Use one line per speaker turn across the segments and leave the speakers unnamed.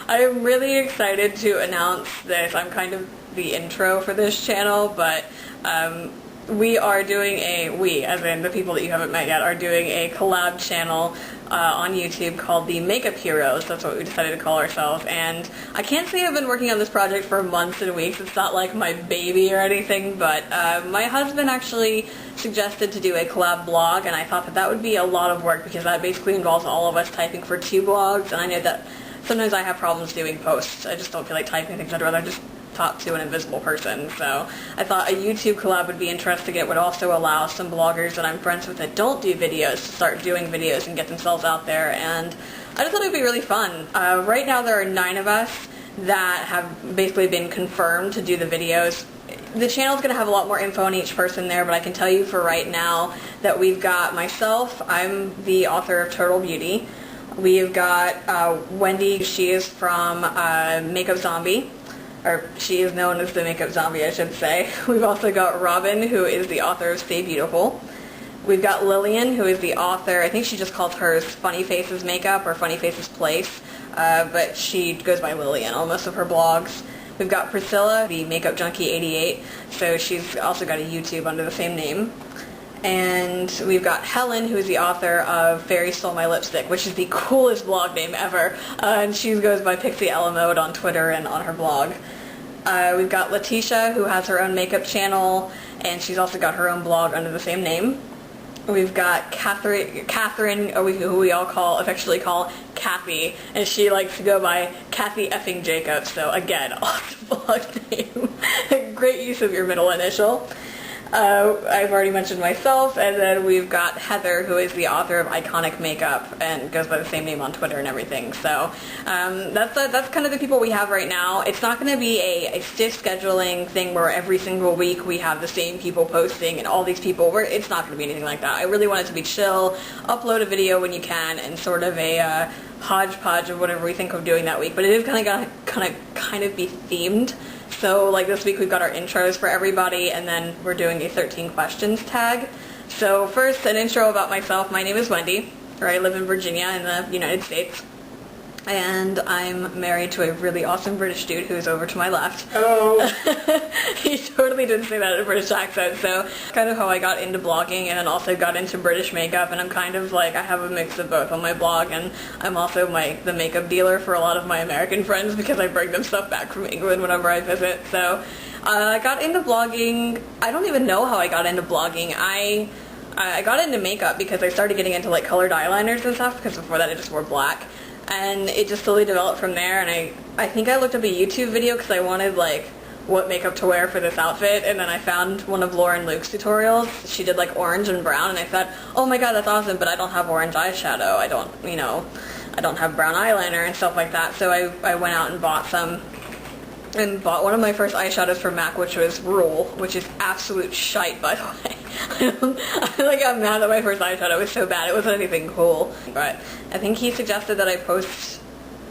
I'm really excited to announce this. I'm kind of the intro for this channel, but we are doing as in the people that you haven't met yet, are doing a collab channel on YouTube called The Makeup Heroes. That's what we decided to call ourselves. And I can't say I've been working on this project for months and weeks. It's not like my baby or anything, but my husband actually suggested to do a collab blog, and I thought that would be a lot of work because that basically involves all of us typing for 2 blogs, and I know that sometimes I have problems doing posts. I just don't feel like typing things. I'd rather just talk to an invisible person. So I thought a YouTube collab would be interesting. It would also allow some bloggers that I'm friends with that don't do videos to start doing videos and get themselves out there, and I just thought it would be really fun. Right now there are 9 of us that have basically been confirmed to do the videos. The channel's going to have a lot more info on each person there, but I can tell you for right now that we've got myself. I'm the author of Turtle Beauty. We've got Wendy. She is from Makeup Zombie, or she is known as the Makeup Zombie, I should say. We've also got Robin, who is the author of Stay Beautiful. We've got Lillian, who is the author, I think she just calls hers Funny Faces Makeup or Funny Faces Place, but she goes by Lillian on most of her blogs. We've got Priscilla, the Makeup Junkie 88, so she's also got a YouTube under the same name. And we've got Helen, who is the author of Fairy Stole My Lipstick, which is the coolest blog name ever, and she goes by Pixie Mode on Twitter and on her blog. We've got Letitia, who has her own makeup channel, and she's also got her own blog under the same name. We've got Catherine, who we all affectionately call Kathy, and she likes to go by Kathy effing Jacobs, so again, awesome blog name. Great use of your middle initial. I've already mentioned myself, and then we've got Heather, who is the author of Iconic Makeup and goes by the same name on Twitter and everything. So that's kind of the people we have right now. It's not going to be a stiff scheduling thing where every single week we have the same people posting and all these people. It's not going to be anything like that. I really want it to be chill, upload a video when you can, and sort of a hodgepodge of whatever we think of doing that week. But it is kind of be themed. So like this week we've got our intros for everybody, and then we're doing a 13 questions tag. So first, an intro about myself. My name is Wendy, or I live in Virginia in the United States, and I'm married to a really awesome British dude who's over to my left. Oh! He totally didn't say that in a British accent, so kind of how I got into blogging and then also got into British makeup, and I'm kind of like, I have a mix of both on my blog, and I'm also the makeup dealer for a lot of my American friends because I bring them stuff back from England whenever I visit. So I got into blogging. I don't even know how I got into blogging. I got into makeup because I started getting into like colored eyeliners and stuff, because before that I just wore black. And it just slowly developed from there, and I think I looked up a YouTube video because I wanted like what makeup to wear for this outfit, and then I found one of Lauren Luke's tutorials. She did like orange and brown, and I thought, oh my god, that's awesome, but I don't have orange eyeshadow. I don't have brown eyeliner and stuff like that. So I went out and bought some, and bought one of my first eyeshadows from MAC, which was Rule, which is absolute shite, by the way. I got mad that my first eyeshadow was so bad. It wasn't anything cool. But I think he suggested that I post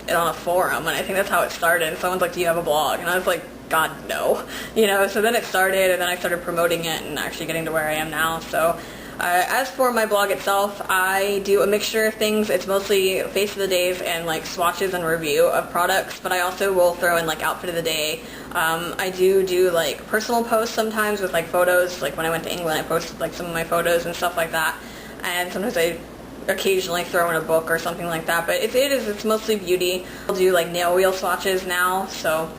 it on a forum, and I think that's how it started. And someone's like, do you have a blog? And I was like, God, no. So then it started, and then I started promoting it and actually getting to where I am now. So as for my blog itself, I do a mixture of things. It's mostly face of the days and like swatches and review of products, but I also will throw in like outfit of the day. I do like personal posts sometimes with like photos. Like when I went to England, I posted like some of my photos and stuff like that, and sometimes I occasionally throw in a book or something like that, but it's mostly beauty. I'll do like nail wheel swatches now, so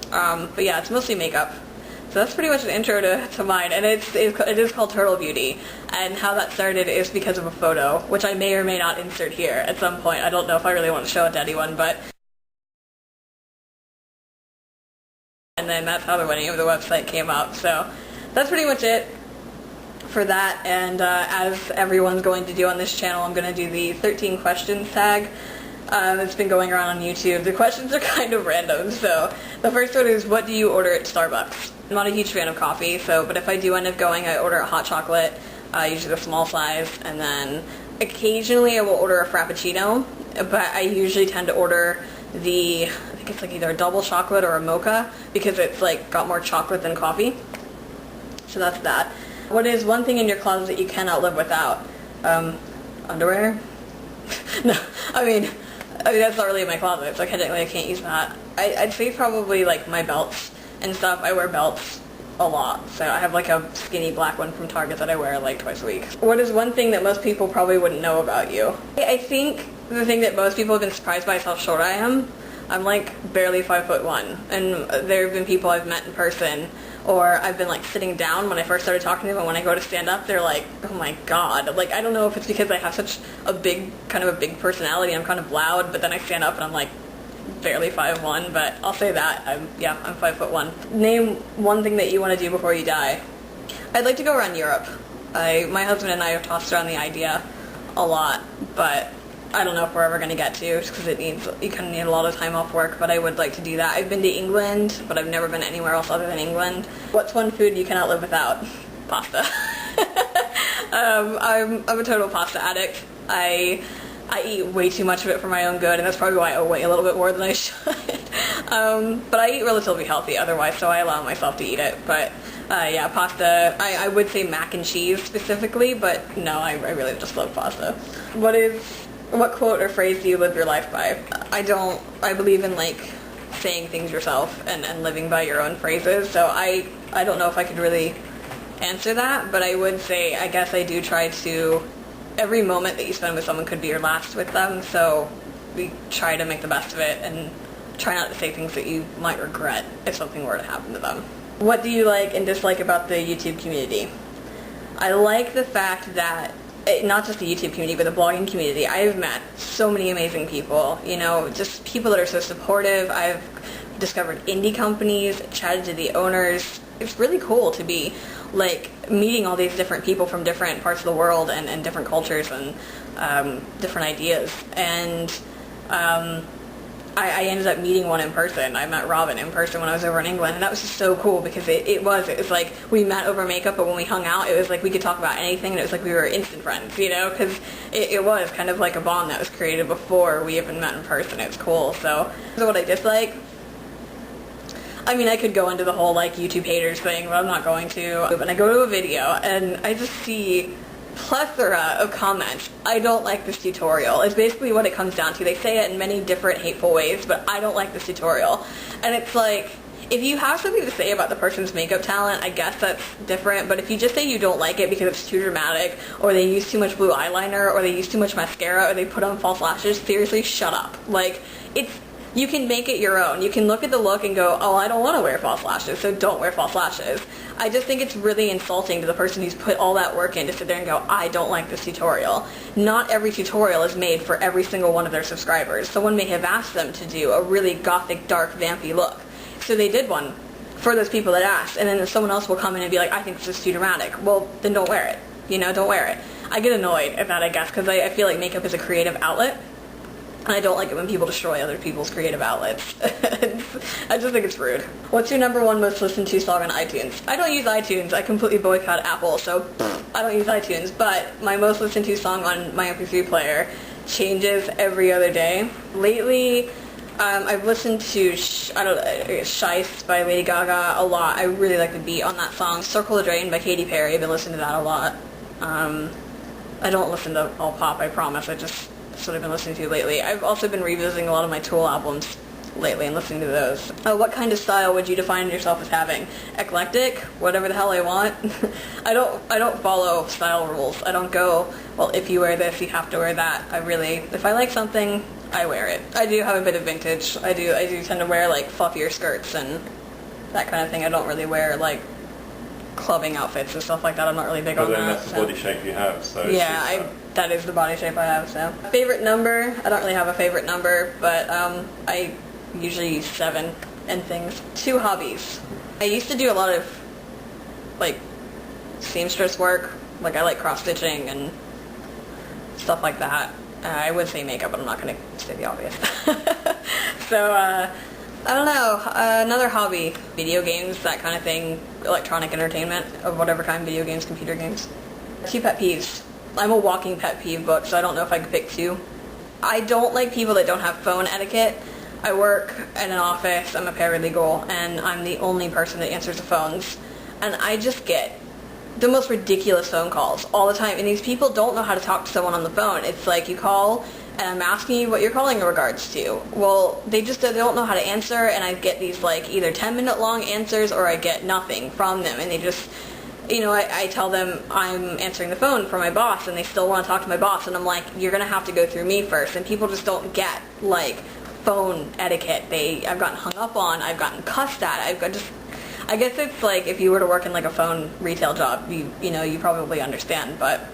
but yeah, it's mostly makeup. So that's pretty much an intro to mine, and it is called Turtle Beauty, and how that started is because of a photo, which I may or may not insert here at some point. I don't know if I really want to show it to anyone, but... And then that's how the name of the website came up, so that's pretty much it for that. And as everyone's going to do on this channel, I'm going to do the 13 questions tag. It's been going around on YouTube. The questions are kind of random, so the first one is, what do you order at Starbucks? I'm not a huge fan of coffee, but if I do end up going, I order a hot chocolate, usually the small size, and then occasionally I will order a Frappuccino, but I usually tend to order I think it's like either a double chocolate or a mocha, because it's like got more chocolate than coffee. So that's that. What is one thing in your closet that you cannot live without? Underwear? No, I mean, I mean, that's not really in my closet, so technically I can't use that. I'd say probably like my belts and stuff. I wear belts a lot, so I have like a skinny black one from Target that I wear like twice a week. What is one thing that most people probably wouldn't know about you? I think the thing that most people have been surprised by is how short I am. I'm like barely 5'1", and there have been people I've met in person, or I've been like sitting down when I first started talking to them, and when I go to stand up, they're like, oh my god. Like, I don't know if it's because I have such a big personality, I'm kind of loud, but then I stand up and I'm like barely 5'1", but I'll say that. I'm 5'1". Name one thing that you want to do before you die. I'd like to go around Europe. My husband and I have tossed around the idea a lot, but I don't know if we're ever going to get to, just because you kind of need a lot of time off work, but I would like to do that. I've been to England, but I've never been anywhere else other than England. What's one food you cannot live without? Pasta. I'm a total pasta addict. I eat way too much of it for my own good, and that's probably why I weigh a little bit more than I should. But I eat relatively healthy otherwise, so I allow myself to eat it. But yeah, pasta. I would say mac and cheese specifically, but no, I really just love pasta. What quote or phrase do you live your life by? I believe in like saying things yourself and living by your own phrases, so I don't know if I could really answer that, but I would say I guess I do try to, every moment that you spend with someone could be your last with them, so we try to make the best of it and try not to say things that you might regret if something were to happen to them. What do you like and dislike about the YouTube community? I like the fact that not just the YouTube community, but the blogging community. I've met so many amazing people, you know, just people that are so supportive. I've discovered indie companies, chatted to the owners. It's really cool to be, like, meeting all these different people from different parts of the world and different cultures and different ideas. And I ended up meeting one in person. I met Robin in person when I was over in England, and that was just so cool because it was like we met over makeup, but when we hung out, it was like we could talk about anything, and it was like we were instant friends, you know, because it was kind of like a bond that was created before we even met in person. It was cool. So what I dislike, I mean, I could go into the whole like YouTube haters thing, but I'm not going to. When I go to a video and I just see plethora of comments, I don't like this tutorial, is basically what it comes down to. They say it in many different hateful ways, but I don't like this tutorial. And it's like, if you have something to say about the person's makeup talent, I guess that's different, but if you just say you don't like it because it's too dramatic, or they use too much blue eyeliner, or they use too much mascara, or they put on false lashes, seriously, shut up. Like, you can make it your own. You can look at the look and go, oh, I don't want to wear false lashes, so don't wear false lashes. I just think it's really insulting to the person who's put all that work in to sit there and go, I don't like this tutorial. Not every tutorial is made for every single one of their subscribers. Someone may have asked them to do a really gothic, dark, vampy look. So they did one for those people that asked, and then someone else will come in and be like, I think this is too dramatic. Well, then don't wear it. You know, don't wear it. I get annoyed at that, I guess, because I feel like makeup is a creative outlet. And I don't like it when people destroy other people's creative outlets. I just think it's rude. What's your number one most listened to song on iTunes? I don't use iTunes. I completely boycott Apple, so I don't use iTunes. But my most listened to song on my MP3 player changes every other day. Lately, I've listened to Shice by Lady Gaga a lot. I really like the beat on that song. Circle the Drain by Katy Perry. I've been listening to that a lot. I don't listen to all pop, I promise. That's what I've been listening to lately. I've also been revisiting a lot of my Tool albums lately and listening to those. What kind of style would you define yourself as having? Eclectic? Whatever the hell I want? I don't follow style rules. I don't go, well, if you wear this, you have to wear that. If I like something, I wear it. I do have a bit of vintage. I do tend to wear like fluffier skirts and that kind of thing. I don't really wear like clubbing outfits and stuff like that. I'm not really big on that.
But then that's the body shape you have, so...
Yeah, that is the body shape I have, so. Favorite number? I don't really have a favorite number, but I usually use 7 and things. 2 hobbies. I used to do a lot of, like, seamstress work. Like, I like cross-stitching and stuff like that. I would say makeup, but I'm not going to say the obvious. So, I don't know, another hobby, video games, that kind of thing, electronic entertainment of whatever kind, video games, computer games. 2 pet peeves. I'm a walking pet peeve book, so I don't know if I could pick 2. I don't like people that don't have phone etiquette. I work in an office, I'm a paralegal, and I'm the only person that answers the phones. And I just get the most ridiculous phone calls all the time, and these people don't know how to talk to someone on the phone. It's like you call, and I'm asking you what you're calling in regards to. Well, they don't know how to answer, and I get these like either 10-minute long answers or I get nothing from them, and they just, you know, I tell them I'm answering the phone for my boss, and they still want to talk to my boss, and I'm like, you're gonna have to go through me first. And people just don't get like phone etiquette. I've gotten hung up on, I've gotten cussed at, I guess it's like if you were to work in like a phone retail job, you know, you probably understand, but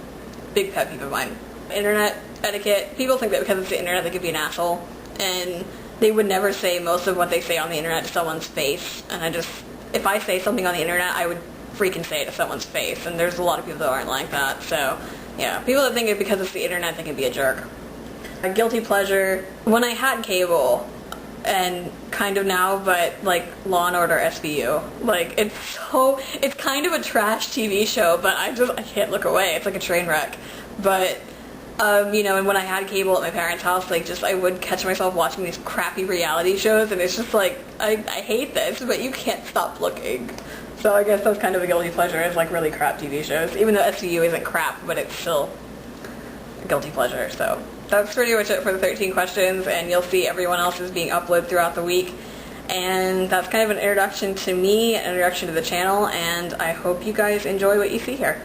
big pet peeve of mine. Internet etiquette. People think that because it's the internet they could be an asshole, and they would never say most of what they say on the internet to someone's face, and if I say something on the internet, I would freaking say it to someone's face, and there's a lot of people that aren't like that, so yeah. People that think it because it's the internet, they can be a jerk. A guilty pleasure, when I had cable, and kind of now, but like Law and Order SVU. Like, it's kind of a trash TV show, but I can't look away. It's like a train wreck. But, you know, and when I had cable at my parents' house, like, I would catch myself watching these crappy reality shows, and it's just like, I hate this, but you can't stop looking. So I guess that's kind of a guilty pleasure, is like really crap TV shows. Even though SVU isn't crap, but it's still a guilty pleasure, so. That's pretty much it for the 13 questions, and you'll see everyone else's being uploaded throughout the week. And that's kind of an introduction to me, an introduction to the channel, and I hope you guys enjoy what you see here.